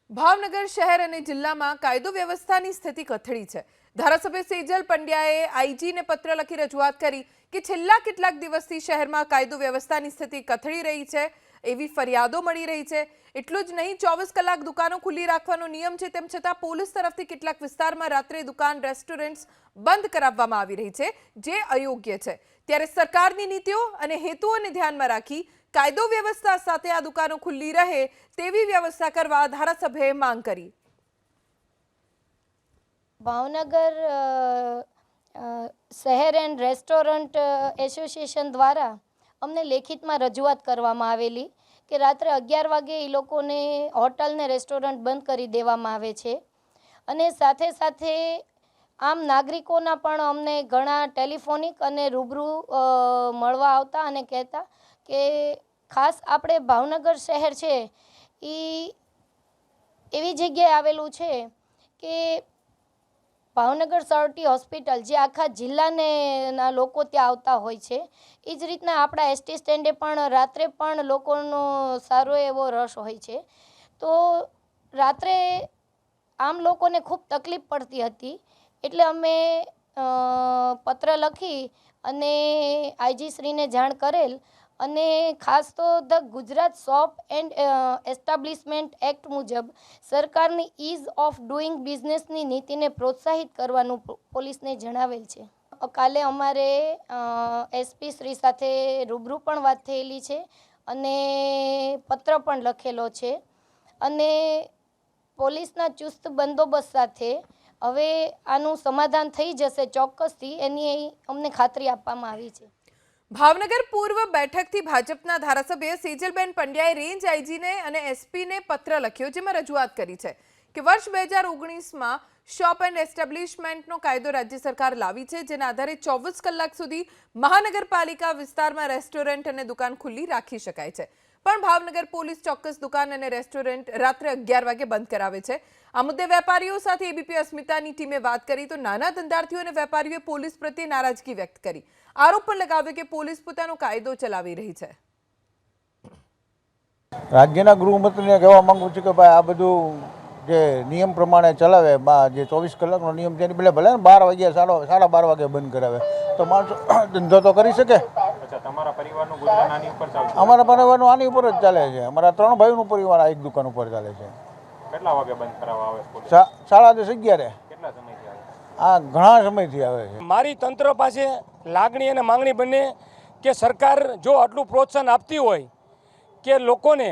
ભાવનગર શહેર અને જિલ્લામાં કાયદો વ્યવસ્થાની સ્થિતિ કથળી છે। ધારાસભ્ય સેજલ પંડ્યાએ આઈજીને પત્ર લખી રજૂઆત કરી કે છેલ્લા કેટલાક દિવસથી શહેરમાં કાયદો વ્યવસ્થાની સ્થિતિ કથળી રહી છે, એવી ફરિયાદો મળી રહી છે। એટલું જ નહીં, 24 કલાક દુકાનો ખુલ્લી રાખવાનો નિયમ છે, તેમ છતાં પોલીસ તરફથી કેટલાક વિસ્તારમાં રાત્રે દુકાન, રેસ્ટોરન્ટ્સ બંધ કરાવવામાં આવી રહી છે, જે અયોગ્ય છે। ત્યારે સરકારની નીતિઓ અને હેતુઓને ધ્યાનમાં રાખી કાયદો વ્યવસ્થા સાથે આ દુકાનો ખુલ્લી રહે તેવી વ્યવસ્થા કરવા ધારાસભ્યએ માંગ કરી। ભાવનગર શહેર એન્ડ રેસ્ટોરન્ટ એસોસિએશન દ્વારા અમને લેખિતમાં રજૂઆત કરવામાં આવેલી કે રાત્રે 11 વાગે એ લોકોને હોટલ ને રેસ્ટોરન્ટ બંધ કરી દેવામાં આવે છે અને સાથે સાથે આમ નાગરિકોના પણ અમને ઘણા ટેલિફોનિક અને રૂબરૂ મળવા આવતા અને કહેતા કે ખાસ આપણે ભાવનગર શહેર છે એ એવી જગ્યાએ આવેલું છે કે ભાવનગર સરટી હોસ્પિટલ જે આખા જિલ્લાના લોકો ત્યાં આવતા હોય છે, એ જ રીતના આપણા એસટી સ્ટેન્ડે પણ રાત્રે પણ લોકોનો સારો એવો રસ હોય છે। તો રાત્રે આમ લોકોને ખૂબ તકલીફ પડતી હતી, એટલે અમે પત્ર લખી અને આઈજી શ્રીને જાણ કરેલ અને ખાસ તો the Gujarat shop and establishment act મુજબ સરકારની ઇઝ ઓફ ડુઈંગ બિઝનેસની નીતિને પ્રોત્સાહિત કરવાનું પોલીસને જણાવેલ છે। કાલે અમારે એસપી શ્રી સાથે રૂબરૂ પણ વાત થયેલી છે અને પત્ર પણ લખેલો છે અને પોલીસના ચુસ્ત બંદોબસ્ત સાથે હવે આનું સમાધાન થઈ જશે ચોક્કસથી, એની અમને ખાતરી આપવામાં આવી છે। ભાવનગર પૂર્વ બેઠકથી ભાજપના ધારાસભ્ય સેજલબેન પંડ્યાએ રેન્જ આઈજીને અને એસપીને પત્ર લખ્યો, જેમાં રજૂઆત કરી છે કે વર્ષ 2019માં શોપ એન્ડ એસ્ટાબ્લિશમેન્ટનો કાયદો રાજ્ય સરકાર લાવી છે, જેના આધારે 24 કલાક સુધી મહાનગરપાલિકા વિસ્તારમાં રેસ્ટોરન્ટ અને દુકાન ખુલ્લી રાખી શકાય છે, પણ ભાવનગર પોલીસ ચોક્કસ દુકાન અને રેસ્ટોરન્ટ રાત્રે 11 વાગે બંધ કરાવે છે। આ મુદ્દે વેપારીઓ સાથે એબીપી અસ્મિતાની ટીમે વાત કરી તો નાના ધંધાર્થીઓ અને વેપારીઓએ પોલીસ પ્રત્યે નારાજગી વ્યક્ત કરી। આરોપ પણ લગાવ્યો કે પોલીસ પોતાનો કાયદો ચલાવી રહી છે। રાજ્યના ગૃહમંત્રીને કહેવા માંગુ છું કે ભાઈ આ બધું જે નિયમ પ્રમાણે ચલાવે, જે 24 કલાકનો નિયમ છે, ભલે ભલે 12 વાગ્યા 12:30 વાગે બંધ કરાવે તો માણસો ધંધો તો કરી શકે। તમારા પરિવારનું ગુજરાન આની ઉપર ચાલે છે? અમારા પરિવારનું આની ઉપર જ ચાલે છે। અમારા 3 ભાઈઓનું પરિવાર આ એક દુકાન ઉપર ચાલે છે। કેટલા વાગે બંધ કરાવવા આવે પોલીસ? 10:30 11। કેટલા સમયથી આવે? આ ઘણા સમયથી આવે છે। મારી તંત્ર પાસે લાગણી અને માંગણી બંને કે સરકાર જો આટલું પ્રોત્સાહન આપતી હોય કે લોકોને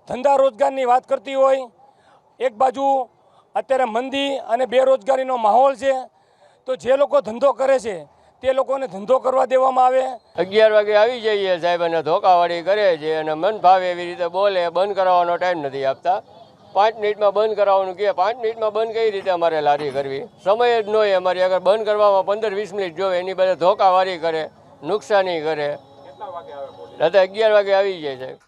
ધંધા રોજગારની વાત કરતી હોય, એક બાજુ અત્યારે મંદી અને બેરોજગારીનો માહોલ છે, તો જે લોકો ધંધો કરે છે તે લોકોને ધંધો કરવા દેવામાં આવે। 11 વાગે આવી જઈએ સાહેબ અને ધોકાવાળી કરે છે અને મન ભાવે એવી રીતે બોલે, બંધ કરાવવાનો ટાઈમ નથી આપતા। 5 મિનિટમાં બંધ કરાવવાનું કહે, 5 મિનિટમાં બંધ કઈ રીતે અમારે લારી કરવી? સમય જ ન હોય અમારી આગળ, બંધ કરવામાં 15-20 મિનિટ જોવે, એની બધે ધોકાવાળી કરે, નુકસાની કરે। કેટલા વાગે આવે પોલીસ? રાતે 11 વાગે આવી જાય સાહેબ।